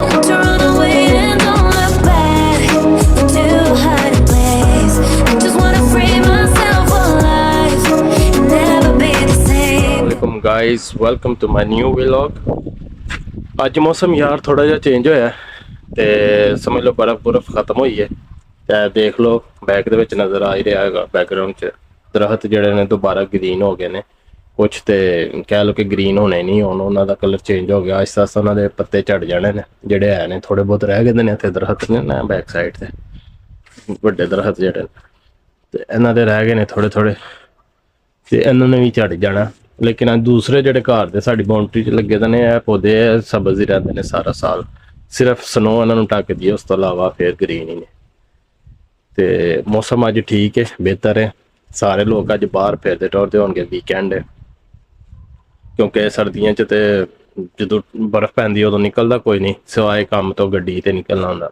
to run away and don't look back to hide place. Just wanna free myself alive and never be the same. Welcome guys, welcome to my new vlog. ਅੱਜ ਮੌਸਮ ਯਾਰ ਥੋੜਾ ਜਿਹਾ change ਹੋਇਆ ਤੇ ਸਮਝ ਲਓ ਬਰਫ਼ ਖਤਮ ਹੋਈ ਹੈ ਤੇ ਦੇਖ ਲਓ ਬੈਕ ਦੇ ਵਿੱਚ ਨਜ਼ਰ ਆ ਹੀ ਰਿਹਾ ਹੈਗਾ ਬੈਕਗ੍ਰਾਉਂਡ 'ਚ ਦਰਖਤ ਜਿਹੜੇ ਨੇ ਦੁਬਾਰਾ ਗ੍ਰੀਨ ਹੋ ਗਏ ਨੇ ਕੁਛ ਤੇ ਕਹਿ ਲਓ ਕਿ ਗ੍ਰੀਨ ਹੋਣੇ ਨਹੀਂ ਹੁਣ ਉਹਨਾਂ ਦਾ ਕਲਰ ਚੇਂਜ ਹੋ ਗਿਆ ਆਹਿਸਤਾ ਆਹਿਸਤਾ ਉਹਨਾਂ ਦੇ ਪੱਤੇ ਝੜ ਜਾਣੇ ਨੇ ਜਿਹੜੇ ਹੈ ਨੇ ਥੋੜੇ ਬਹੁਤ ਰਹਿ ਗਏ ਨੇ ਇੱਥੇ ਦਰਖਤ ਨੇ ਨਾ ਬੈਕ ਸਾਈਡ ਤੇ ਵੱਡੇ ਦਰਖਤ ਜਿਹੜੇ ਨੇ ਤੇ ਇਹਨਾਂ ਦੇ ਰਹਿ ਗਏ ਨੇ ਥੋੜੇ ਥੋੜੇ ਤੇ ਇਹਨਾਂ ਨੇ ਵੀ ਝੜ ਜਾਣਾ ਲੇਕਿਨ ਅੱਜ ਦੂਸਰੇ ਜਿਹੜੇ ਘਰ ਦੇ ਸਾਡੀ ਬਾਉਂਡਰੀ 'ਚ ਲੱਗੇ ਦੇ ਨੇ ਇਹ ਪੌਦੇ ਸਬਜ਼ ਹੀ ਰਹਿੰਦੇ ਨੇ ਸਾਰਾ ਸਾਲ ਸਿਰਫ ਸਨੋ ਇਹਨਾਂ ਨੂੰ ਢੱਕਦੀ ਹੈ ਉਸ ਤੋਂ ਇਲਾਵਾ ਫਿਰ ਗ੍ਰੀਨ ਹੀ ਨੇ ਤੇ ਮੌਸਮ ਅੱਜ ਠੀਕ ਹੈ ਬਿਹਤਰ ਹੈ ਸਾਰੇ ਲੋਕ ਅੱਜ ਬਾਹਰ ਫਿਰਦੇ ਟੁਰਦੇ ਹੋਣਗੇ ਵੀਕਐਂਡ ਹੈ ਕਿਉਂਕਿ ਸਰਦੀਆਂ 'ਚ ਤੇ ਜਦੋਂ ਬਰਫ਼ ਪੈਂਦੀ ਉਦੋਂ ਨਿਕਲਦਾ ਕੋਈ ਨਹੀਂ ਸਿਵਾਏ ਕੰਮ ਤੋਂ ਗੱਡੀ ਤੇ ਨਿਕਲਣਾ ਹੁੰਦਾ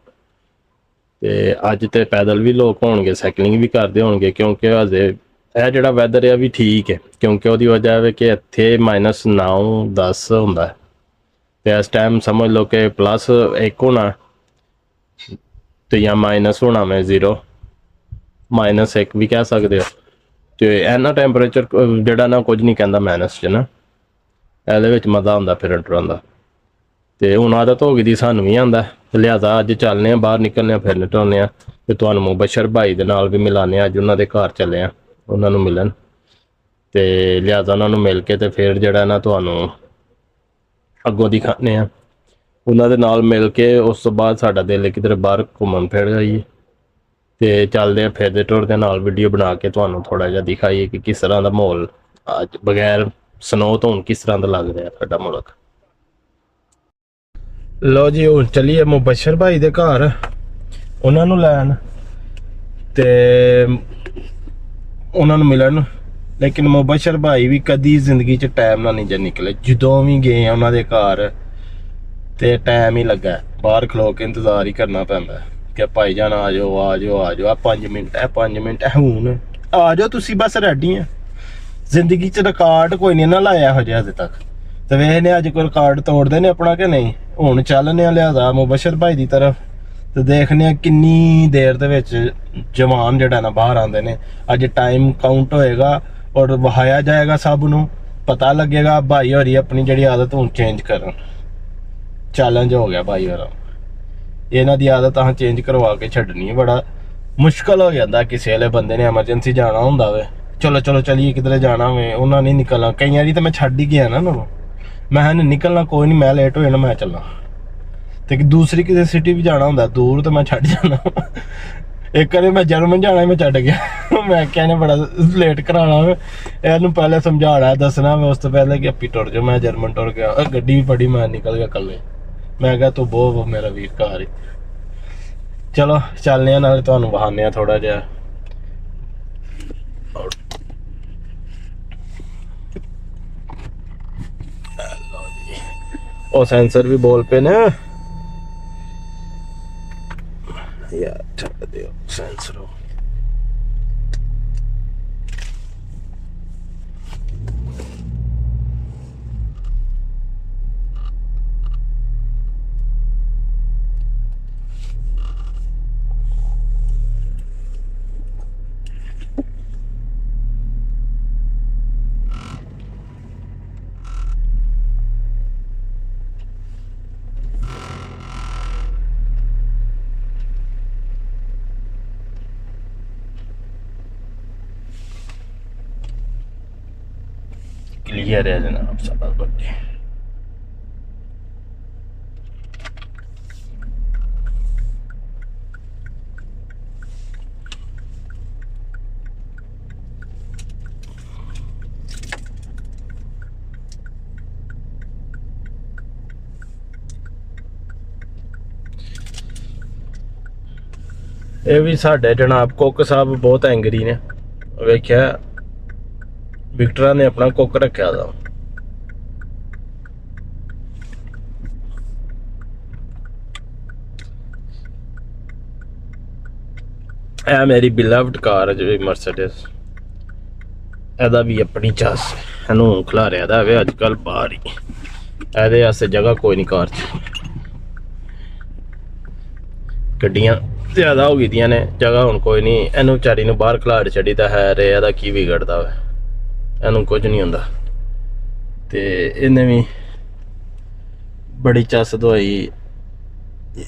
ਤੇ ਅੱਜ ਤੇ ਪੈਦਲ ਵੀ ਲੋਕ ਹੋਣਗੇ ਸਾਈਕਲਿੰਗ ਵੀ ਕਰਦੇ ਹੋਣਗੇ ਕਿਉਂਕਿ ਹਜੇ ਇਹ ਜਿਹੜਾ ਵੈਦਰ ਹੈ ਵੀ ਠੀਕ ਹੈ ਕਿਉਂਕਿ ਉਹਦੀ ਵਜ੍ਹਾ ਹੈ ਕਿ ਇੱਥੇ -9 10 ਹੁੰਦਾ ਹੈ ਤੇ ਇਸ ਟਾਈਮ ਸਮਝ ਲਓ ਕਿ +1 ਹੋਣਾ ਤੇ ਜਾਂ ਮਾਈਨਸ ਹੋਣਾ ਮੈਂ 0 -1 ਵੀ ਕਹਿ ਸਕਦੇ ਹੋ ਤੇ ਇਹਨਾਂ ਟੈਂਪਰੇਚਰ ਜਿਹੜਾ ਨਾ ਕੁਝ ਨਹੀਂ ਕਹਿੰਦਾ ਮਾਈਨਸ 'ਚ ਨਾ ਇਹਦੇ ਵਿੱਚ ਮਜ਼ਾ ਆਉਂਦਾ ਫਿਰਨ ਟੁਰਨ ਦਾ ਤੇ ਹੁਣ ਆਦਤ ਹੋ ਗਈ ਦੀ ਸਾਨੂੰ ਵੀ ਆਉਂਦਾ ਲਿਹਾਜ਼ਾ ਅੱਜ ਚੱਲਦੇ ਹਾਂ ਬਾਹਰ ਨਿਕਲਦੇ ਹਾਂ ਫਿਰਨ ਟੁਰਨੇ ਹਾਂ ਤੇ ਤੁਹਾਨੂੰ ਮੁਬਸ਼ਰ ਭਾਈ ਦੇ ਨਾਲ ਵੀ ਮਿਲਾਉਂਦੇ ਹਾਂ ਅੱਜ ਉਹਨਾਂ ਦੇ ਘਰ ਚੱਲੇ ਹਾਂ ਉਹਨਾਂ ਨੂੰ ਮਿਲਣ ਤੇ ਲਿਹਾਜ਼ਾ ਉਹਨਾਂ ਨੂੰ ਮਿਲ ਕੇ ਤੇ ਫਿਰ ਜਿਹੜਾ ਨਾ ਤੁਹਾਨੂੰ ਅੱਗੋਂ ਦਿਖਾਉਂਦੇ ਹਾਂ ਉਹਨਾਂ ਦੇ ਨਾਲ ਮਿਲ ਕੇ ਉਸ ਤੋਂ ਬਾਅਦ ਸਾਡਾ ਦਿਲ ਕਿਧਰ ਬਾਹਰ ਘੁੰਮਣ ਫਿਰ ਜਾਈਏ ਤੇ ਚੱਲਦੇ ਆ ਫਿਰਦੇ ਟੁਰਦੇ ਨਾਲ ਵੀਡੀਓ ਬਣਾ ਕੇ ਤੁਹਾਨੂੰ ਥੋੜਾ ਜਿਹਾ ਦਿਖਾਈਏ ਕਿ ਕਿਸ ਤਰ੍ਹਾਂ ਦਾ ਮਾਹੌਲ ਅੱਜ ਬਗੈਰ ਸਨੋ ਤੋਂ ਕਿਸ ਤਰ੍ਹਾਂ ਦਾ ਲੱਗ ਰਿਹਾ ਸਾਡਾ ਮੁਲਕ ਲੋ ਜੀ ਹੁਣ ਚੱਲੀਏ ਮੁਬਸ਼ਰ ਭਾਈ ਦੇ ਘਰ ਉਹਨਾਂ ਨੂੰ ਲੈਣ ਤੇ ਉਹਨਾਂ ਨੂੰ ਮਿਲਣ ਲੇਕਿਨ ਮੁਬਸ਼ਰ ਭਾਈ ਵੀ ਕਦੀ ਜ਼ਿੰਦਗੀ 'ਚ ਟਾਈਮ ਨਾਲ ਨਹੀਂ ਜੇ ਨਿਕਲੇ ਜਦੋਂ ਵੀ ਗਏ ਆ ਉਹਨਾਂ ਦੇ ਘਰ ਤੇ ਟਾਈਮ ਹੀ ਲੱਗਾ ਬਾਹਰ ਖਲੋ ਕੇ ਇੰਤਜ਼ਾਰ ਹੀ ਕਰਨਾ ਪੈਂਦਾ ਕਿ ਭਾਈ ਜਾਨ ਆ ਜਾਓ ਆ ਜਾਓ ਆ ਜਾਓ 5 ਮਿੰਟ ਹੁਣ ਆ ਜਾਓ ਤੁਸੀਂ ਬਸ ਰੈਡੀ ਆ ਜ਼ਿੰਦਗੀ 'ਚ ਰਿਕਾਰਡ ਕੋਈ ਨਹੀਂ ਨਾ ਲਾਇਆ ਇਹੋ ਜਿਹਾ ਅਜੇ ਤੱਕ ਤੇ ਵੇਖਦੇ ਅੱਜ ਕੋਈ ਰਿਕਾਰਡ ਤੋੜਦੇ ਨੇ ਆਪਣਾ ਕਿ ਨਹੀਂ ਹੁਣ ਚੱਲਨੇ ਆ ਲਿਹਾਜ਼ਾ ਮੁਬਸ਼ਰ ਭਾਈ ਦੀ ਤਰਫ ਤੇ ਦੇਖਦੇ ਆ ਕਿੰਨੀ ਦੇਰ ਦੇ ਵਿੱਚ ਜਵਾਨ ਜਿਹੜਾ ਨਾ ਬਾਹਰ ਆਉਂਦੇ ਨੇ ਅੱਜ ਟਾਈਮ ਕਾਊਂਟ ਹੋਏਗਾ ਔਰ ਵਹਾਇਆ ਜਾਏਗਾ ਸਭ ਨੂੰ ਪਤਾ ਲੱਗੇਗਾ ਭਾਈ ਹੋਰੀ ਆਪਣੀ ਜਿਹੜੀ ਆਦਤ ਹੁਣ ਚੇਂਜ ਕਰਨ ਚੈਲੰਜ ਹੋ ਗਿਆ ਭਾਈ ਹੋਰਾਂ ਇਹਨਾਂ ਦੀ ਆਦਤ ਆਹ ਚੇਂਜ ਕਰਵਾ ਕੇ ਛੱਡਣੀ ਹੈ ਬੜਾ ਮੁਸ਼ਕਲ ਹੋ ਜਾਂਦਾ ਕਿਸੇ ਵੇਲੇ ਬੰਦੇ ਨੇ ਐਮਰਜੈਂਸੀ ਜਾਣਾ ਹੁੰਦਾ ਵੇ ਚਲੋ ਚਲੀਏ ਕਿਧਰੇ ਜਾਣਾ ਵੇ ਉਹਨਾਂ ਨਹੀਂ ਨਿਕਲਣਾ ਕਈ ਵਾਰੀ ਤਾਂ ਮੈਂ ਛੱਡ ਹੀ ਗਿਆ ਨਾ ਉਹਨਾਂ ਨੂੰ ਮੈਂ ਨਿਕਲਣਾ ਕੋਈ ਨਹੀਂ ਮੈਂ ਲੇਟ ਹੋ ਜਾਣਾ ਮੈਂ ਚੱਲਾਂ ਤੇ ਦੂਸਰੀ ਕਿਸੇ ਸਿਟੀ ਵੀ ਜਾਣਾ ਹੁੰਦਾ ਦੂਰ ਤਾਂ ਮੈਂ ਛੱਡ ਜਾਣਾ ਇੱਕ ਵਾਰੀ ਮੈਂ ਜਰਮਨ ਜਾਣਾ ਮੈਂ ਛੱਡ ਗਿਆ ਮੈਂ ਕਹਿੰਨੇ ਬੜਾ ਲੇਟ ਕਰਾਉਣਾ ਵੇ ਇਹਨੂੰ ਪਹਿਲੇ ਸਮਝਾਉਣਾ ਦੱਸਣਾ ਮੈਂ ਉਸ ਤੋਂ ਪਹਿਲੇ ਕਿ ਆਪੀ ਟੁਰ ਜਾ ਮੈਂ ਜਰਮਨ ਟੁਰ ਗਿਆ ਗੱਡੀ ਵੀ ਫੜੀ ਮੈਂ ਨਿਕਲ ਗਿਆ ਇਕੱਲੇ ਮੈਂ ਕਿਹਾ ਤੂੰ ਬਹੁਤ ਮੇਰਾ ਵੀਰ ਘਰ ਹੀ ਚਲੋ ਚੱਲਦੇ ਆ ਨਾਲੇ ਤੁਹਾਨੂੰ ਵਹਾਨੇ ਆ ਥੋੜਾ ਜਿਹਾ ਉਹ ਸੈਂਸਰ ਵੀ ਬੋਲ ਪਏ ਨੇ ਯਾਰ ਛੱਡ ਦਿਓ ਸੈਂਸਰ क्लियर है जनाब सब बच्चे ਇਹ ਵੀ ਸਾਡੇ ਜਨਾਬ ਕੁੱਕ ਸਾਹਿਬ ਬਹੁਤ ਐਂਗਰੀ ਨੇ ਵੇਖਿਆ ਵਿਕਟਰਾ ਨੇ ਆਪਣਾ ਕੁੱਕ ਰੱਖਿਆ ਦਾ ਇਹ ਮੇਰੀ ਬਿਲਵਡ ਕਾਰ ਜਿਹੜੀ ਮਰਸੀਡੀਜ਼ ਇਹਦਾ ਵੀ ਆਪਣੀ ਚਾਸ ਇਹਨੂੰ ਖਿਲਾਰਿਆ ਦਾ ਵੇ ਅੱਜ ਕੱਲ ਬਾਹਰ ਹੀ ਇਹਦੇ ਵਾਸਤੇ ਜਗ੍ਹਾ ਕੋਈ ਨਹੀਂ ਕਾਰ 'ਚ ਗੱਡੀਆਂ ਜ਼ਿਆਦਾ ਹੋ ਗਈਆਂ ਨੇ, ਜਗ੍ਹਾ ਹੁਣ ਕੋਈ ਨਹੀਂ। ਇਹਨੂੰ ਵਿਚਾਰੀ ਨੂੰ ਬਾਹਰ ਖਿਲਾੜ ਛੱਡੀ ਤਾਂ ਹੈ ਰੇ, ਇਹਦਾ ਕੀ ਵਿਗੜਦਾ ਵਾ, ਇਹਨੂੰ ਕੁਝ ਨਹੀਂ ਹੁੰਦਾ। ਤੇ ਇਹਨੇ ਵੀ ਬੜੀ ਚੱਸ ਦਵਾਈ,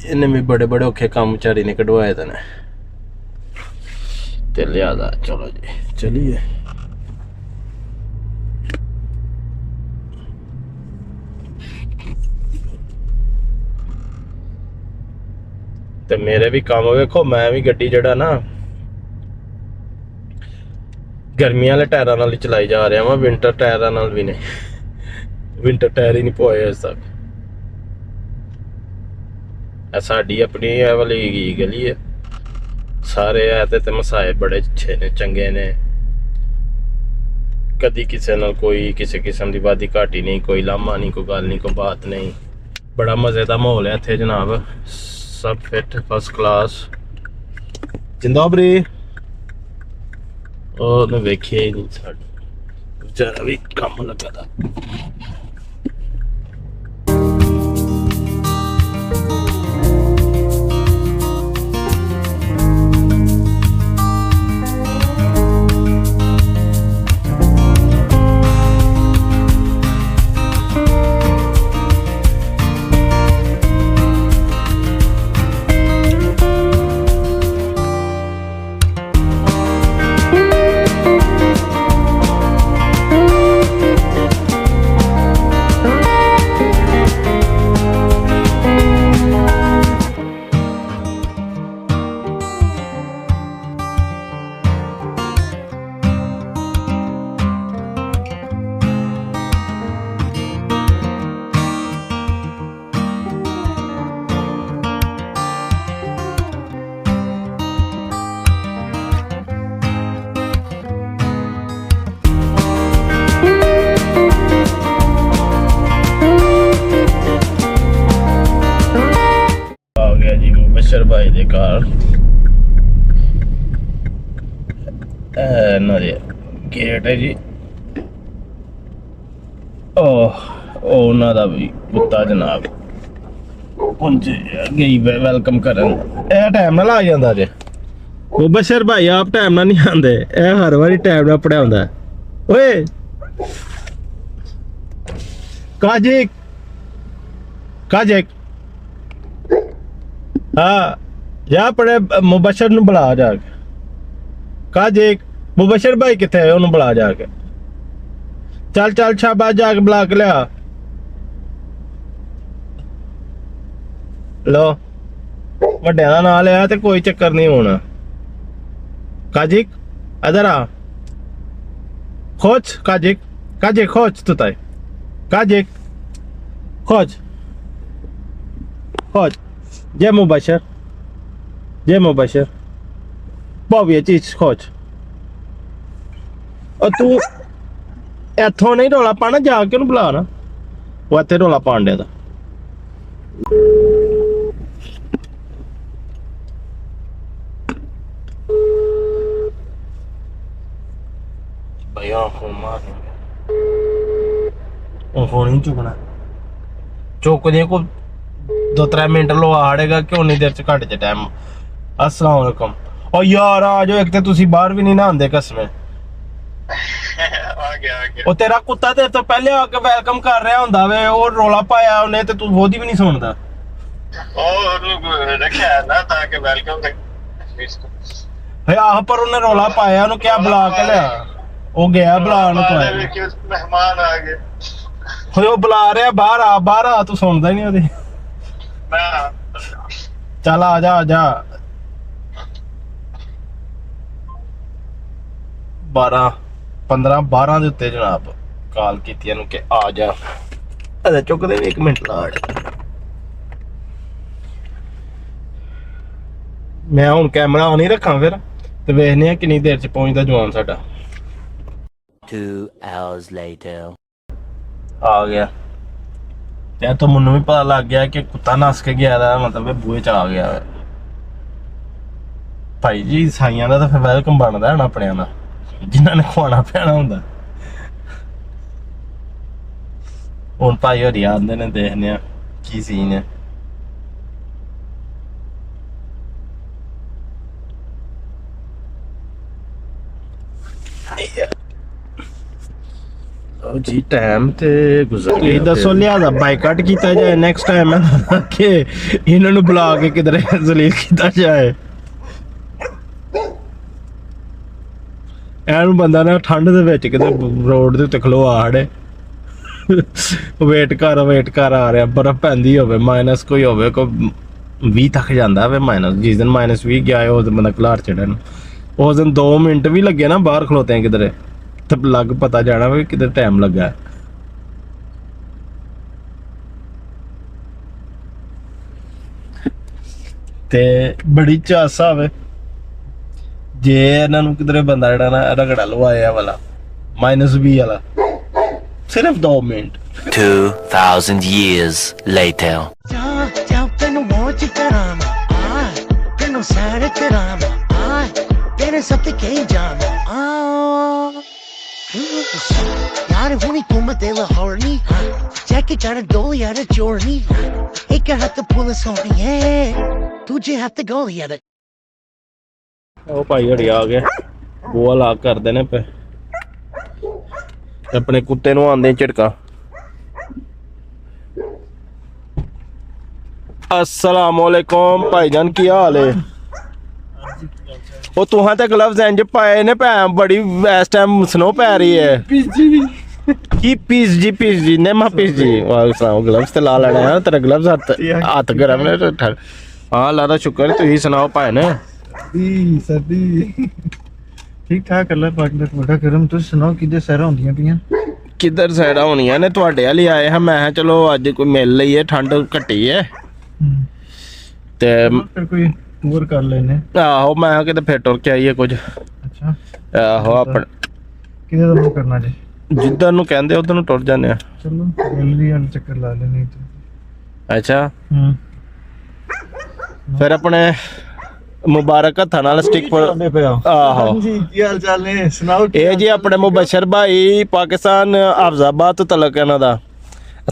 ਇਹਨੇ ਵੀ ਬੜੇ ਬੜੇ ਔਖੇ ਕੰਮ ਵਿਚਾਰੀ ਨੇ ਕਢਵਾਏ ਤਾਂ ਨੇ। ਤੇ ਲਿਆਦਾ ਚਲੋ ਜੀ ਚਲੀਏ। ਤੇ ਮੇਰੇ ਵੀ ਕੰਮ ਵੇਖੋ, ਮੈਂ ਵੀ ਗੱਡੀ ਜਿਹੜਾ ਨਾ ਗਰਮੀਆਂ ਵਾਲੇ ਟਾਇਰਾਂ ਨਾਲ ਹੀ ਚਲਾਈ ਜਾ ਰਿਹਾ ਵਾਂ, ਵਿੰਟਰ ਟਾਇਰਾਂ ਨਾਲ ਵੀ ਨਹੀਂ। ਵਿੰਟਰ ਟਾਇਰ ਹੀ ਨਹੀਂ ਪਵਾਏ ਅਜੇ ਤੱਕ। ਇਹ ਸਾਡੀ ਆਪਣੀ ਇਹ ਵਾਲੀ ਗਲੀ ਹੈ, ਸਾਰੇ ਐ ਤੇ ਮਸਾਏ ਬੜੇ ਅੱਛੇ ਨੇ, ਚੰਗੇ ਨੇ। ਕਦੀ ਕਿਸੇ ਨਾਲ ਕੋਈ ਕਿਸੇ ਕਿਸਮ ਦੀ ਵਾਦੀ ਘਾਟੀ ਨਹੀਂ, ਕੋਈ ਲਾਮਾ ਨਹੀਂ, ਕੋਈ ਗੱਲ ਨਹੀਂ, ਕੋਈ ਬਾਤ ਨਹੀਂ। ਬੜਾ ਮਜ਼ੇ ਦਾ ਮਾਹੌਲ ਹੈ ਇੱਥੇ ਜਨਾਬ, ਸਭ ਫਿੱਟ ਫਸਟ ਕਲਾਸ। ਜਿੰਦਾਬਰੀ ਉਹਨੇ ਵੇਖਿਆ ਹੀ ਨਹੀਂ, ਸਾਡਾ ਵਿਚਾਰਾ ਵੀ ਕੰਮ ਲੱਗਾ ਦਾ। ਭਾਈ ਦੇ ਘਰ ਇਹਨਾਂ ਦੇ ਗੇਟ ਹੈ ਜੀ। ਉਹ ਉਹਨਾਂ ਦਾ ਵੀ ਕੁੱਤਾ ਜਨਾਬ ਪਹੁੰਚੇ ਗਈ ਵੈਲਕਮ ਕਰਨ। ਇਹ ਟਾਈਮ ਨਾਲ ਆ ਜਾਂਦਾ ਜੇ ਮੁਬਸ਼ਰ ਭਾਈ, ਆਪ ਟਾਈਮ ਨਾਲ ਨਹੀਂ ਆਉਂਦੇ, ਇਹ ਹਰ ਵਾਰੀ ਟਾਈਮ ਨਾਲ ਪੜਿਆਉਂਦਾ। ਓਏ ਕਾਜਿਕ ਕਾਜਿਕ, हाँ जा पड़े मुबशर ਨੂੰ ਬੁਲਾ ਜਾ ਕੇ। ਕਾਜੇ ਮੁਬਸ਼ਰ ਭਾਈ ਕਿੱਥੇ ਹੈ, ਉਹਨੂੰ ਬੁਲਾ ਜਾ ਕੇ। ਚੱਲ ਚੱਲ ਸ਼ਾਬਾਸ਼, ਜਾ ਕੇ ਬੁਲਾ ਕੇ ਲਿਆ। ਲੋ ਵੱਡਿਆਂ ਦਾ ਨਾਂ ਲਿਆ ਤੇ ਕੋਈ ਚੱਕਰ ਨਹੀਂ ਹੋਣਾ। ਕਾਜਿਕ ਇਧਰ ਆ, ਖੋਜ ਕਾਜਿਕ, ਕਾਜਿਕ ਖੋਜ ਤੂੰ ਤਾਈ, ਕਾਜਿਕ ਖੋਜ ਖੋਜ। जय मुबशर, जय मुबशर, बहुत चीज खोज। और तू इथों नहीं रौला पाना, जाके बुला ना, वो इतने रौला पान दिया। भैया फोन मार, फोन ही चुकना, चुक दे को 2-3 मिनट लो आड़ेगा कि उन्नी देर च घट च टाइम। अस्सलाम वालेकुम। ओ यार आ जाओ, एक ते तुसी बाहर भी नहीं नहांदे कसमें। आ गया ओ तेरा कुत्ता तेरे तो पहले आके वेलकम कर रहा हुंदा वे, और रोला पाया उन्हें ते तू ओदी भी नहीं सुनदा। ओ रखया है ना ताकि वेलकम है आह, पर उन्हें रोला पाया, उन्हें क्या बुला के लिया, ओ गया बुलाने तो मेहमान आ गए। होए ओ बुला रहा बाहर आ, तू सुनदा ही नहीं ओदी। चल आ जा 12 ਦੇ ਉੱਤੇ ਜਨਾਬ ਕਾਲ ਕੀਤੀ ਇਹਨੂੰ ਕਿ ਆ ਜਾ। ਅਜੇ ਚੁੱਕਦੇ ਵੀ 1 ਮਿੰਟ ਲਾੜ। ਮੈਂ ਹੁਣ ਕੈਮਰਾ ਆਨ ਹੀ ਰੱਖਾਂ ਫਿਰ ਤੇ ਵੇਖਨੇ ਆ ਕਿੰਨੀ ਦੇਰ ਚ ਪਹੁੰਚਦਾ ਜਵਾਨ ਸਾਡਾ। 2 hours later ਆ ਗਿਆ ਤੇ ਤਾਂ ਮੈਨੂੰ ਵੀ ਪਤਾ ਲੱਗ ਗਿਆ ਕਿ ਕੁੱਤਾ ਨੱਸ ਕੇ ਗਿਆ ਦਾ ਮਤਲਬ ਬੂਹੇ ਚ ਆ ਗਿਆ। ਭਾਈ ਜੀ ਸਾਈਆਂ ਦਾ ਤਾਂ ਫਿਰ ਵੈਲਕਮ ਬਣਦਾ ਹੁਣ ਆਪਣਿਆਂ ਦਾ, ਜਿਨ੍ਹਾਂ ਨੇ ਖਵਾਉਣਾ ਪੈਣਾ ਹੁੰਦਾ। ਹੁਣ ਭਾਈ ਹੋਰੀ ਆਉਂਦੇ ਨੇ, ਦੇਖਦੇ ਆ ਕੀ ਸੀਨ ਹੈ। ਉਹ ਜੀ ਟਾਈਮ ਤੇ ਗੁਜ਼ਰ ਤੁਸੀਂ ਦੱਸੋ ਲਿਆਦਾ ਬਾਈਕਾਟ ਕੀਤਾ ਜਾਏ ਨੈਕਸਟ ਟਾਈਮ ਕਿ ਇਹਨਾਂ ਨੂੰ ਬੁਲਾ ਕੇ ਕਿਧਰੇ ਜ਼ਲੀਲ ਕੀਤਾ ਜਾਏ। ਇਹਨੂੰ ਬੰਦਾ ਨਾ ਠੰਡ ਦੇ ਵਿੱਚ ਕਿਤੇ ਰੋਡ ਦੇ ਉੱਤੇ ਖਲੋਆ ਹੜੇ ਵੇਟ ਕਰ ਆ ਰਿਹਾ, ਬਰਫ਼ ਪੈਂਦੀ ਹੋਵੇ, ਮਾਈਨਸ ਕੋਈ ਹੋਵੇ, ਕੋਈ 20 ਤੱਕ ਜਾਂਦਾ ਵੇ ਮਾਈਨਸ। ਜਿਸ ਦਿਨ -20 ਗਿਆ ਹੈ ਉਸ ਦਿਨ ਬੰਦਾ ਘਲਾਰ ਚੜਨ ਨੂੰ, ਉਸ ਦਿਨ 2 ਮਿੰਟ ਵੀ ਲੱਗੇ ਨਾ ਬਾਹਰ ਖਲੋਤੇ ਕਿਧਰੇ ਤੇ ਲੱਗ ਪਤਾ ਜਾਣਾ ਵੀ ਕਿਤੇ ਟਾਈਮ ਲੱਗਾ। ਤੇ ਬੜੀ ਚਾਸਾ ਵੇ ਜੇ ਇਹਨਾਂ ਨੂੰ ਕਿਧਰੇ ਬੰਦਾ ਜਿਹੜਾ ਨਾ ਰਗੜਾ ਲਵਾਇਆ ਵਾਲਾ -20 ਵਾਲਾ ਸਿਰਫ 2 ਮਿੰਟ। 2,000 years later. ਜਾ ਤੈਨੂੰ ਮੋਚ ਕਰਾਵਾਂ ਆ ਤੈਨੂੰ ਸਾਰੇ ਕਰਾਵਾਂ ਆ ਤੇਰੇ ਸਭ ਤੇ ਕਹੀ ਜਾਵਾਂ ਆ ਯਾਰ ਹੁਣੀ ਤੂੰ ਤੇ ਲਾਹੌਰ ਨੀ ਚੈੱਕ ਚੜ ਦੋ ਯਾਰ ਚੋਰ ਨੀ ਇੱਕ ਹੱਥ ਪੁਲਿਸ ਹੋਣੀ ਹੈ ਦੂਜੇ ਹੱਥ ਗੋਲੀ ਆ। ਉਹ ਭਾਈ ਹੜੀ ਆ ਗਏ ਬੂਹਾ ਲਾਕ ਕਰਦੇ ਨੇ ਪਏ ਆਪਣੇ ਕੁੱਤੇ ਨੂੰ ਆਂਦੇ ਝਟਕਾ। अस्सलामुअलैकुम भाईजान की हाल है? ਉਹ ਤੁਹਾਂ ਤੇ ਗਲਵਜ਼ ਇੰਜ ਪਾਏ ਨੇ ਭੈਣ ਬੜੀ ਇਸ ਟਾਈਮ ਸਨੋ ਪੈ ਰਹੀ ਹੈ। ਕੀ ਪੀਸ ਜੀ ਨੇ ਮਾ ਪੀਸ ਜੀ ਵਾਹ ਗਲਵਜ਼ ਤੇ ਲਾ ਲੈਣਾ ਹੈ ਤੇਰਾ ਗਲਵਜ਼ ਹੱਥ ਗਰਮ ਨੇ ਹਾਂ ਲਾਦਾ ਸ਼ੁਕਰ ਤੁਸੀਂ ਸੁਣਾਓ ਭਾਈ ਨੇ ਸਰਦੀ ਠੀਕ ਠਾਕ ਅੱਲਾ ਪਾਕ ਦਾ ਤੁਹਾਡਾ ਕਰਮ। ਤੁਸੀਂ ਸੁਣਾਓ ਕਿੱਧਰ ਸੈਰਾਂ ਹੁੰਦੀਆਂ ਪਈਆਂ? ਕਿੱਧਰ ਸੈਰਾਂ ਹੋਣੀਆਂ ਨੇ ਤੁਹਾਡੇ ਵਾਲੀ ਆਏ ਹਾਂ ਮੈਂ ਚਲੋ ਅੱਜ ਕੋਈ ਮਿਲ ਲਈਏ ਠੰਡ ਘਟੀ ਹੈ ਤੇ ਫਿਰ ਕੋਈ ਟੂਰ ਕਰ ਲੈਨੇ। ਆਹੋ ਮੈਂ ਕਿਤੇ ਫਿਰ ਟੁਰ ਕੇ ਆਈਏ ਕੁਝ। ਅੱਛਾ ਆਹੋ ਆਪਣ ਕਿਹਦੇ ਦਾ ਮੂੰਹ ਕਰਨਾ ਜੀ? ਜਿੱਧਰ ਨੂੰ ਕਹਿੰਦੇ ਉਧਰ ਨੂੰ ਟੁਰ ਜਾਂਦੇ ਆ। ਚਲੋ ਗੈਲਰੀ ਵਾਲ ਚੱਕਰ ਲਾ ਲੈਨੇ ਤੇ। ਅੱਛਾ ਫਿਰ ਆਪਣੇ ਮੁਬਾਰਕ ਹੱਥਾਂ ਨਾਲ ਸਟਿਕ ਪਰ ਆਹੋ ਹਾਂਜੀ ਕੀ ਹਾਲ ਚਾਲ ਨੇ ਸੁਣਾਓ? ਇਹ ਜੀ ਆਪਣੇ ਮੁਬਸ਼ਰ ਭਾਈ ਪਾਕਿਸਤਾਨ ਅਫਜ਼ਾਬਾਦ ਤੋਂ ਤਲਕ ਇਹਨਾਂ ਦਾ।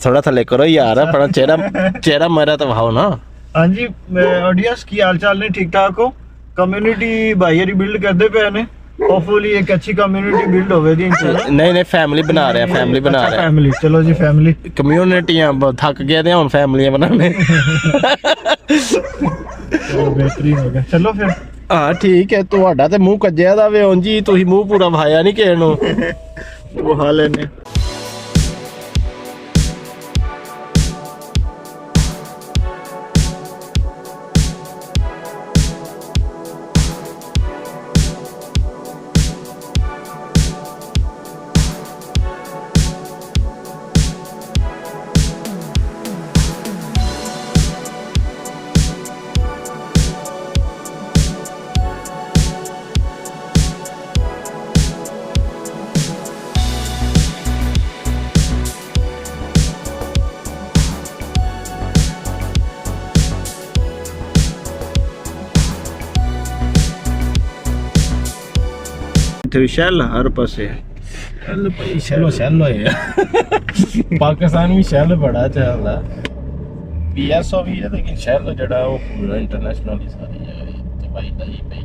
ਥੋੜਾ ਥੱਲੇ ਕਰੋ ਯਾਰ ਆਪਣਾ ਚਿਹਰਾ ਮੇਰਾ ਤਾਂ ਵਹਾਓ ਨਾ। ਹਾਂਜੀ ਆਡੀਅנס ਕੀ ਹਾਲ ਚਾਲ ਨੇ? ਠੀਕ ਠਾਕ ਹੋ? ਕਮਿਊਨਿਟੀ ਭਾਈ ਬਿਲਡ ਕਰਦੇ ਪਏ ਨੇ ਹੋਪਫੁਲੀ ਇੱਕ ਅੱਛੀ ਕਮਿਊਨਿਟੀ ਬਿਲਡ ਹੋਵੇ ਜੀ ਇਨਸ਼ਾਅੱਲਾ। ਨਹੀਂ ਫੈਮਿਲੀ ਬਣਾ ਰਿਹਾ ਫੈਮਿਲੀ ਚਲੋ ਜੀ ਫੈਮਿਲੀ ਕਮਿਊਨਿਟੀਆਂ ਥੱਕ ਗਏ ਤੇ ਹੁਣ ਫੈਮਲੀਆਂ ਬਣਾਉਣੇ। ਚਲੋ ਬਿਹਤਰੀਨ ਹੋ ਗਿਆ ਚਲੋ ਫਿਰ। ਹਾਂ ਠੀਕ ਹੈ ਤੁਹਾਡਾ ਤੇ ਮੂੰਹ ਕੱਜਿਆ ਦਾ ਵੇ ਉਂਝ ਹੀ ਤੁਸੀਂ ਮੂੰਹ ਪੂਰਾ ਵਹਾਇਆ ਨਹੀਂ ਕਿਸੇ ਨੂੰ। ਵਹਾ ਲੈਨੇ। शैल हर पासे शैलो है पाकिस्तान भी शैल बड़ा चलता PSO भी है लेकिन शैल जड़ा वो पूरा इंटरनेशनल ही सारी जगह ते भाई दा ही भाई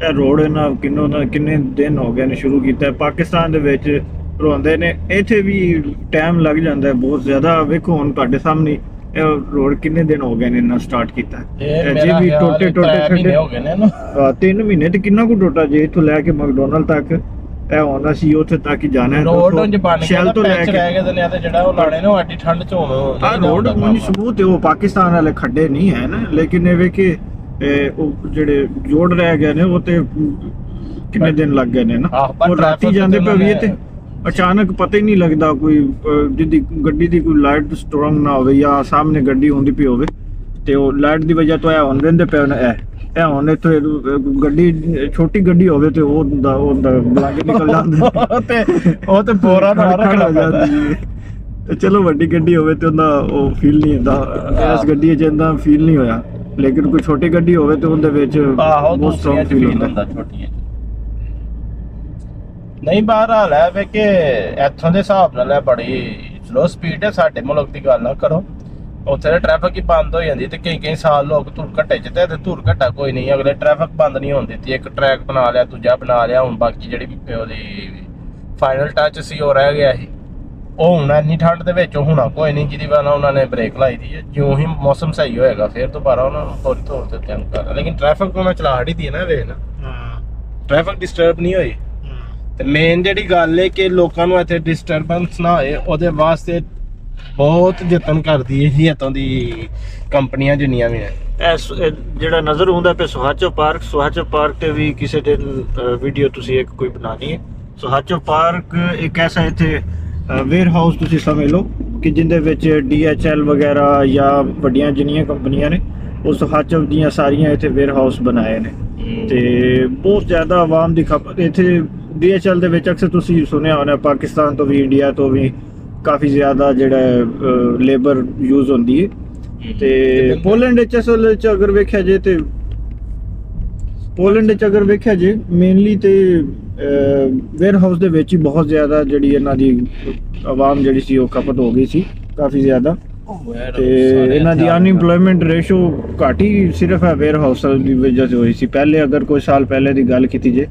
ਇਹ ਰੋਡ ਇਹਨਾਂ ਕਿੰਨੇ ਦਿਨ ਹੋ ਗਏ ਨੇ ਸ਼ੁਰੂ ਕੀਤਾ ਹੈ ਪਾਕਿਸਤਾਨ ਦੇ ਵਿੱਚ ਰੋਂਦੇ ਨੇ ਇੱਥੇ ਵੀ ਟਾਈਮ ਲੱਗ ਜਾਂਦਾ ਹੈ ਬਹੁਤ ਜ਼ਿਆਦਾ। ਵੇਖੋ ਹੁਣ ਤੁਹਾਡੇ ਸਾਹਮਣੇ ਇਹ ਰੋਡ ਕਿੰਨੇ ਦਿਨ ਹੋ ਗਏ ਨੇ ਇਹਨਾਂ ਸਟਾਰਟ ਕੀਤਾ ਜੇ ਵੀ ਟੋਟੇ ਛੱਡੇ ਹੋ ਗਏ ਨੇ ਨਾ 3 ਮਹੀਨੇ ਤੇ ਕਿੰਨਾ ਕੁ ਟੋਟਾ ਜੇ ਇੱਥੋਂ ਲੈ ਕੇ ਮੈਕਡੋਨਲਡ ਤੱਕ ਇਹ ਹੋਣਾ ਸੀ ਉੱਥੇ ਤੱਕ ਹੀ ਜਾਣਾ ਹੈ। ਰੋਡ ਉਂਝ ਬਣ ਗਿਆ ਸ਼ੈਲ ਤੋਂ ਲੈ ਕੇ ਰਹਿ ਗਏ ਨੇ ਤੇ ਜਿਹੜਾ ਉਹ ਲਾਣੇ ਨੇ ਉਹ ਐਡੀ ਠੰਡ ਚ ਹੁਣ ਆ ਰੋਡ ਉਂਝ ਸਬੂਤ ਹੈ ਉਹ ਪਾਕਿਸਤਾਨ ਵਾਲੇ ਖੱਡੇ ਨਹੀਂ ਹੈ ਨਾ ਲੇਕਿਨ ਇਹ ਵੇਖੇ ਉਹ ਜਿਹੜੇ ਜੋੜ ਰਹਿ ਗਏ ਨੇ ਉਹ ਤੇ ਕਿੰਨੇ ਦਿਨ ਲੱਗ ਗਏ ਨੇ ਨਾ। ਉਹ ਰਾਤੀ ਜਾਂਦੇ ਪਏ ਵੀ ਤੇ ਅਚਾਨਕ ਪਤਾ ਹੀ ਨਹੀਂ ਲੱਗਦਾ ਕੋਈ ਜਿੱਦੀ ਗੱਡੀ ਦੀ ਕੋਈ ਲਾਈਟ ਸਟਰੋਂਗ ਨਾ ਹੋਵੇ ਜਾਂ ਸਾਹਮਣੇ ਗੱਡੀ ਹੁੰਦੀ ਪਈ ਹੋਵੇ ਤੇ ਉਹ ਲਾਈਟ ਦੀ ਵਜ੍ਹਾ ਤੋਂ ਇਹ ਹੁਣ ਰਹਿੰਦੇ ਪਏ ਨੇ ਇਹ ਹੁਣ ਇੱਥੇ ਗੱਡੀ ਛੋਟੀ ਗੱਡੀ ਹੋਵੇ ਤੇ ਉਹਦਾ ਬਲਾਗੇ ਨਿਕਲ ਜਾਂਦਾ ਤੇ ਉਹ ਤੇ ਬੋਰਾ ਨਾਲ ਰੱਖਣਾ ਜਾਂਦੀ ਤੇ ਚਲੋ ਵੱਡੀ ਗੱਡੀ ਹੋਵੇ ਤੇ ਉਹਦਾ ਉਹ ਫੀਲ ਨਹੀਂ ਹੁੰਦਾ। ਇਸ ਗੱਡੀ 'ਚ ਇੰਦਾ ਫੀਲ ਨਹੀਂ ਹੋਇਆ ਲੇਕਿਨ ਕੋਈ ਛੋਟੀ ਗੱਡੀ ਹੋਵੇ ਤੇ ਉਹਦੇ ਵਿੱਚ ਬਹੁਤ ਸਟਰੋਂਗ ਫੀਲ ਹੁੰਦਾ ਛੋਟੀਆਂ। ਨਹੀਂ ਬਹਰਹਾਲ ਹੈ ਵੇ ਕਿ ਇੱਥੋਂ ਦੇ ਹਿਸਾਬ ਨਾਲ ਹੈ ਬੜੀ ਸਲੋ ਸਪੀਡ ਹੈ। ਸਾਡੇ ਮੁਲਕ ਦੀ ਗੱਲ ਨਾ ਕਰੋ ਉੱਥੇ ਤਾਂ ਟ੍ਰੈਫਿਕ ਹੀ ਬੰਦ ਹੋ ਜਾਂਦੀ ਤੇ ਕਈ ਸਾਲ ਲੋਕ ਧੁਰ ਘੱਟੇ ਚ ਤੇ ਧੁਰ ਘੱਟਾ ਕੋਈ ਨਹੀਂ, ਅਗਲੇ ਟ੍ਰੈਫਿਕ ਬੰਦ ਨਹੀਂ ਹੋਣ ਦਿੱਤੀ। ਇੱਕ ਟਰੈਕ ਬਣਾ ਲਿਆ, ਦੂਜਾ ਬਣਾ ਲਿਆ, ਹੁਣ ਬਾਕੀ ਜਿਹੜੀ ਉਹਦੀ ਫਾਈਨਲ ਟੱਚ ਸੀ ਉਹ ਰਹਿ ਗਿਆ ਸੀ। ਉਹ ਹੁਣ ਇੰਨੀ ਠੰਡ ਦੇ ਵਿੱਚ ਹੋਣਾ ਕੋਈ ਨਹੀਂ, ਜਿਹਦੀ ਵਜ੍ਹਾ ਨਾਲ ਉਹਨਾਂ ਨੇ ਬ੍ਰੇਕ ਲਾਈ ਦੀ ਹੈ। ਜਿਉਂ ਹੀ ਮੌਸਮ ਸਹੀ ਹੋਏਗਾ ਫਿਰ ਦੁਬਾਰਾ ਉਹਨਾਂ ਨੂੰ ਥੋੜੀ ਥੋੜ ਤੇ ਧਿਆਨ ਕਰਨਾ। ਲੇਕਿਨ ਟ੍ਰੈਫਿਕ ਨੂੰ ਮੈਂ ਚਲਾ ਹਟੀ ਦੀ ਨਾ, ਵੇਖ ਨਾ ਟ੍ਰੈਫਿਕ ਡਿਸਟਰਬ ਨਹੀਂ ਹੋਈ। ਤੇ ਮੇਨ ਜਿਹੜੀ ਗੱਲ ਹੈ ਕਿ ਲੋਕਾਂ ਨੂੰ ਇੱਥੇ ਡਿਸਟਰਬੈਂਸ ਨਾ ਹੋਏ, ਉਹਦੇ ਵਾਸਤੇ ਬਹੁਤ ਯਤਨ ਕਰਦੀ ਹੈ ਜੀ ਇੱਥੋਂ ਦੀ ਕੰਪਨੀਆਂ ਜਿੰਨੀਆਂ ਵੀ ਹੈ। ਇਹ ਜਿਹੜਾ ਨਜ਼ਰ ਆਉਂਦਾ ਪਿਆ ਸੁਹਾਚੋ ਪਾਰਕ ਤੇ ਵੀ ਕਿਸੇ ਦਿਨ ਵੀਡੀਓ ਤੁਸੀਂ ਇੱਕ ਕੋਈ ਬਣਾਣੀ ਹੈ। ਸੁਹਾਚੋ ਪਾਰਕ ਇੱਕ ਐਸਾ ਇੱਥੇ ਵੇਅਰ ਹਾਊਸ ਤੁਸੀਂ ਸਮਝ ਲਓ ਕਿ ਜਿੰਦੇ ਵਿੱਚ DHL ਵਗੈਰਾ ਜਾਂ ਵੱਡੀਆਂ ਜਿੰਨੀਆਂ ਕੰਪਨੀਆਂ ਨੇ ਉਹ ਸੁਹਾਚੋ ਦੀਆਂ ਸਾਰੀਆਂ ਇੱਥੇ ਵੇਅਰ ਹਾਊਸ ਬਣਾਏ ਨੇ। ਤੇ ਬਹੁਤ ਜ਼ਿਆਦਾ ਆਵਾਮ ਦੀ ਖਪਤ ਇੱਥੇ DHL ਦੇ ਵਿੱਚ ਅਕਸਰ ਤੁਸੀਂ ਸੁਣਿਆ ਹੋਣਾ, ਪਾਕਿਸਤਾਨ ਤੋਂ ਵੀ ਇੰਡੀਆ ਤੋਂ ਵੀ ਕਾਫੀ ਜ਼ਿਆਦਾ ਜਿਹੜਾ ਲੇਬਰ ਯੂਜ਼ ਹੁੰਦੀ ਹੈ। ਤੇ ਪੋਲੈਂਡ ਵਿੱਚ ਅਸਲ ਵਿੱਚ ਅਗਰ ਵੇਖਿਆ ਜੇ ਤੇ ਮੇਨਲੀ ਤੇ ਵੇਅਰ ਹਾਊਸ ਦੇ ਵਿੱਚ ਹੀ ਬਹੁਤ ਜ਼ਿਆਦਾ ਜਿਹੜੀ ਇਹਨਾਂ ਦੀ ਆਵਾਮ ਜਿਹੜੀ ਸੀ ਉਹ ਖਪਤ ਹੋ ਗਈ ਸੀ ਕਾਫੀ ਜ਼ਿਆਦਾ। ਤੇ ਇਹਨਾਂ ਦੀ ਅਨਇੰਪਲੋਇਮੈਂਟ ਰੇਸ਼ੋ ਘੱਟ ਹੀ ਸਿਰਫ ਹੈ ਵੇਅਰ ਹਾਊਸ ਦੀ ਵਜ੍ਹਾ से ਹੋਈ ਸੀ। ਪਹਿਲੇ ਅਗਰ ਕੋਈ ਸਾਲ ਪਹਿਲੇ ਦੀ ਗੱਲ ਕੀਤੀ ਜੇ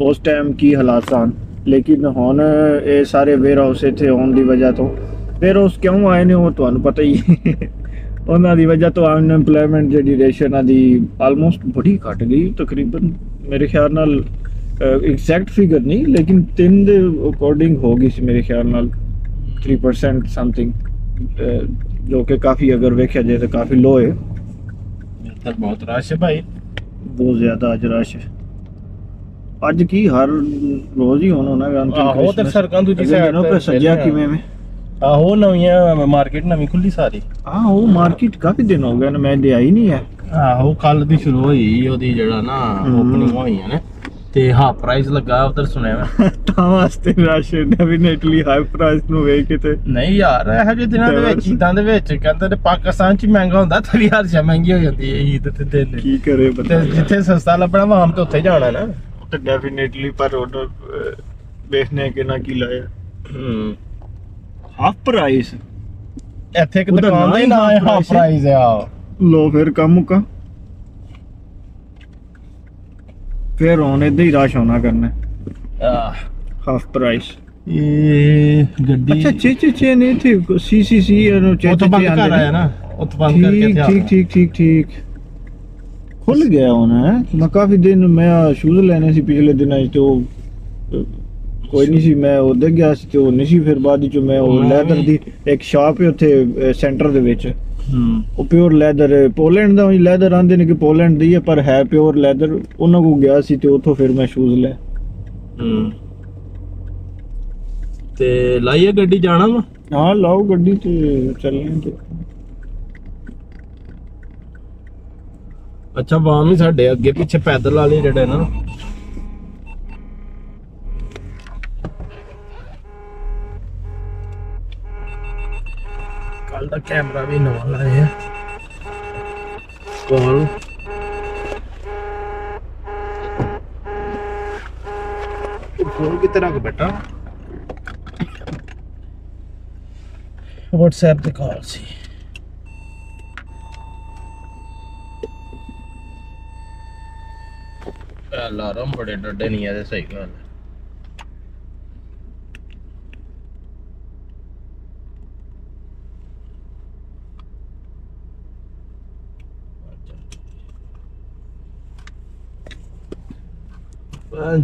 ਉਸ ਟਾਈਮ ਕੀ ਹਾਲਾਤ ਸਨ, ਲੇਕਿਨ ਹੁਣ ਇਹ ਸਾਰੇ ਵੇਅਰ ਹਾਊਸ ਇੱਥੇ ਆਉਣ ਦੀ ਵਜ੍ਹਾ ਤੋਂ, ਵੇਅਰ ਹਾਊਸ ਕਿਉਂ ਆਏ ਨੇ ਉਹ ਤੁਹਾਨੂੰ ਪਤਾ ਹੀ ਉਹਨਾਂ ਦੀ ਵਜ੍ਹਾ ਤੋਂ ਅਨਇੰਪਲੋਇਮੈਂਟ ਜਿਹੜੀ ਰੇਸ਼ੋ ਇਹਨਾਂ ਦੀ ਆਲਮੋਸਟ ਬੜੀ ਘਟ ਗਈ। ਤਕਰੀਬਨ ਮੇਰੇ ਖਿਆਲ ਨਾਲ ਐਗਜ਼ੈਕਟ ਫਿਗਰ ਨਹੀਂ, ਲੇਕਿਨ 3 ਦੇ ਅਕੋਰਡਿੰਗ ਹੋ ਗਈ ਸੀ ਮੇਰੇ ਖਿਆਲ ਨਾਲ 3% ਸਮਥਿੰਗ, ਜੋ ਕਿ ਕਾਫੀ ਅਗਰ ਵੇਖਿਆ ਜਾਏ ਤਾਂ ਕਾਫੀ ਲੋ ਹੈ। ਇੱਧਰ ਬਹੁਤ ਰਸ਼ ਹੈ ਭਾਈ, ਬਹੁਤ ਜ਼ਿਆਦਾ ਅੱਜ ਰਸ਼। ਅੱਜ ਕੀ ਹਰ ਰੋਜ਼ ਹੀ ਹੋਣਾ ਆਹੋ ਤੇ ਸੜਕਾਂ ਦੂਜੀ ਸਾਈਡ ਤੇ ਸੱਜਿਆ ਕਿਵੇਂ ਵੇ। ਆਹੋ ਨਵੀਆਂ ਮਾਰਕੀਟ ਨਵੀਂ ਖੁੱਲੀ ਸਾਰੀ। ਉਹ ਮਾਰਕੀਟ ਕਾਫੀ ਦਿਨ ਹੋ ਗਏ ਨੇ ਮੈਂ ਲਿਆ ਹੀ ਨਹੀਂ ਹੈ। ਆਹੋ ਕੱਲ ਦੀ ਸ਼ੁਰੂ ਹੋਈ ਉਹਦੀ ਜਿਹੜਾ ਨਾ ਓਪਨਿੰਗ ਹੋਈ ਹੈ ਨਾ, ਤੇ ਹਾਫ ਪ੍ਰਾਈਸ ਲੱਗਾ ਉਧਰ ਸੁਣਿਆ ਮੈਂ ਤਾਂ ਵਾਸਤੇ ਰਸ਼ ਡੈਫੀਨੇਟਲੀ ਹਾਈ ਪ੍ਰਾਈਸ ਨੂੰ ਵੇਖ ਕੇ ਤੇ ਨਹੀਂ ਯਾਰ ਇਹੋ ਜਿਹੇ ਦਿਨਾਂ ਦੇ ਵਿੱਚ ਈਦਾਂ ਦੇ ਵਿੱਚ ਕਹਿੰਦੇ ਨੇ ਪਾਕਿਸਤਾਨ 'ਚ ਹੀ ਮਹਿੰਗਾ ਹੁੰਦਾ ਤਾਂ ਵੀ ਹਰ ਸ਼ਾ ਮਹਿੰਗੀ ਹੋ ਜਾਂਦੀ ਹੈ ਈਦ ਤੇ ਦਿਨ। ਕੀ ਕਰੇ ਤੇ ਬੰਦਾ, ਜਿੱਥੇ ਸਸਤਾ ਲੱਭਣਾ ਵਾਮ ਤੇ ਉੱਥੇ ਜਾਣਾ ਨਾ। ਤੇ ਡੈਫੀਨੇਟਲੀ ਪਰ ਆਰਡਰ ਵੇਖਨੇ ਕਿ ਨਾ ਕੀ ਲਾਇਆ ਹਾਫ ਪ੍ਰਾਈਸ। ਇੱਥੇ ਇੱਕ ਦੁਕਾਨ ਦਾ ਹੀ ਨਾਂ ਹੈ ਹਾਫ ਪ੍ਰਾਈਸ ਆ। ਲੋ ਫਿਰ ਕੰਮ ਮੁੱਕਾ, ਫਿਰ ਹੁਣ ਏਦਾਂ ਹੀ ਰਸ਼ ਹੋਣਾ ਕਰਨਾ ਹਾਫ ਪ੍ਰਾਈਸ। ਇਹ ਗੱਡੀ ਅੱਛਾ ਛੇ ਨੇ ਇੱਥੇ CCC ਇਹਨੂੰ ਉਹ ਤੋਂ ਬੰਦ ਕਰ ਆਇਆ ਨਾ, ਉੱਥੋਂ ਬੰਦ ਕਰਕੇ ਠੀਕ ਖੁੱਲ ਗਿਆ ਹੁਣ ਹੈ। ਮੈਂ ਕਾਫੀ ਦਿਨ ਮੈਂ ਸ਼ੂਜ਼ ਲੈਣੇ ਸੀ ਪਿਛਲੇ ਦਿਨਾਂ 'ਚ ਤੇ ਉਹ ਕੋਈ ਨਹੀਂ ਸੀ, ਮੈਂ ਉੱਧਰ ਗਿਆ ਸੀ ਤੇ ਉਹ ਨਹੀਂ ਸੀ। ਫਿਰ ਬਾਅਦ ਵਿੱਚ ਮੈਂ ਉਹ ਲੈਦਰ ਦੀ ਇੱਕ ਸ਼ਾਪ ਹੈ ਉੱਥੇ ਸੈਂਟਰ ਦੇ ਵਿੱਚ, ਉਹ ਪਿਓਰ ਲੈਦਰ ਪੋਲੈਂਡ ਦਾ ਹੀ ਲੈਦਰ ਆਂਦੇ ਨੇ ਕਿ ਪੋਲੈਂਡ ਦੀ ਹੈ ਪਰ ਹੈ ਪਿਓਰ ਲੈਦਰ। ਉਹਨਾਂ ਕੋਲ ਗਿਆ ਸੀ ਤੇ ਉੱਥੋਂ ਫਿਰ ਮੈਂ ਸ਼ੂਜ਼ ਲੈ। ਤੇ ਲਾਈਏ ਗੱਡੀ ਜਾਣਾ ਵਾ। ਹਾਂ ਲਾਓ ਗੱਡੀ ਤੇ ਚੱਲਣੇ ਤੇ। ਅੱਛਾ ਵਾਮ ਹੀ ਸਾਡੇ ਅੱਗੇ ਪਿੱਛੇ ਪੈਦਲ ਵਾਲੇ ਜਿਹੜੇ ਨਾ ਕੱਲ ਦਾ ਕੈਮਰਾ ਵੀ ਨਵਾਂ ਲਾਇਆ ਹੈ ਕੋਲ। ਫੋਨ ਕਿੱਥੇ ਰੱਖ ਬੇਟਾ? WhatsApp ਤੇ ਕਾਲ ਸੀ। ਅਲਾਰਮ ਬੜੇ ਡੱਡੇ ਨਹੀਂ ਆਦੇ, ਸਹੀ ਗੱਲ ਹੈ।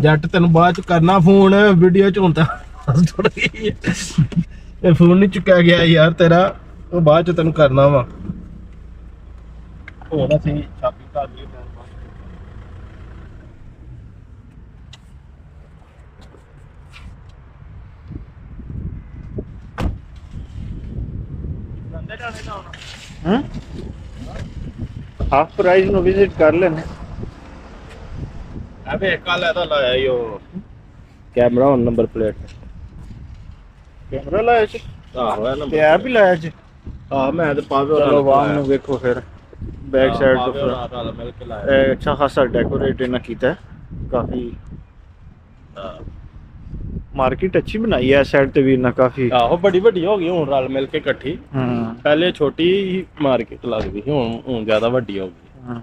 ਜੱਟ ਤੈਨੂੰ ਬਾਅਦ ਚ ਕਰਨਾ ਫੋਨ, ਵੀਡੀਓ ਚ ਹੁਣ ਤਾਂ ਥੋੜਾ ਇਹ ਫੋਨ ਨਹੀਂ ਚੁੱਕਿਆ ਗਿਆ ਯਾਰ ਤੇਰਾ, ਉਹ ਬਾਅਦ ਚ ਤੈਨੂੰ ਕਰਨਾ ਵਾ। ਹੁਣ ਅਸੀਂ ਛਾਪੀ ਕਰ ਲਈ ਹਾਫ ਪ੍ਰਾਈਸ ਨੂੰ ਵਿਜ਼ਿਟ ਕਰ ਲੈਣੇ। ਅਬੇ ਕੱਲ ਇਹਦਾ ਲਾਇਆ ਈ ਉਹ camera on number plate camera ਲਾਇਆ ਸੀ। ਆਹੋ ਇਹ ਤੇ ਐਪ ਹੀ ਲਾਇਆ ਸੀ। ਆਹ ਮੈਂ ਤੇ ਪਾਵੇ ਚਲੋ ਵਾਮ ਨੂੰ ਵੇਖੋ ਫਿਰ ਬੈਕ ਸਾਈਡ ਤੋਂ ਨਾਲ ਮਿਲ ਕੇ ਲਾਇਆ। ਅੱਛਾ ਖਾਸਾ ਡੈਕੋਰੇਟ ਇਹਨਾਂ ਕੀਤਾ ਹੈ, ਕਾਫੀ ਮਾਰਕੀਟ ਅੱਛੀ ਬਣਾਈ ਹੈ। ਸਾਈਡ ਤੇ ਵੀ ਇਹਨਾਂ ਕਾਫੀ ਆਹੋ ਬੜੀ ਵੱਡੀ ਹੋ ਗਈ ਹੁਣ ਰਲ ਮਿਲ ਕੇ ਇਕੱਠੀ। ਪਹਿਲੇ ਛੋਟੀ ਮਾਰਕੀਟ ਲੱਗਦੀ ਸੀ, ਹੁਣ ਜ਼ਿਆਦਾ ਵੱਡੀ ਹੋ ਗਈ।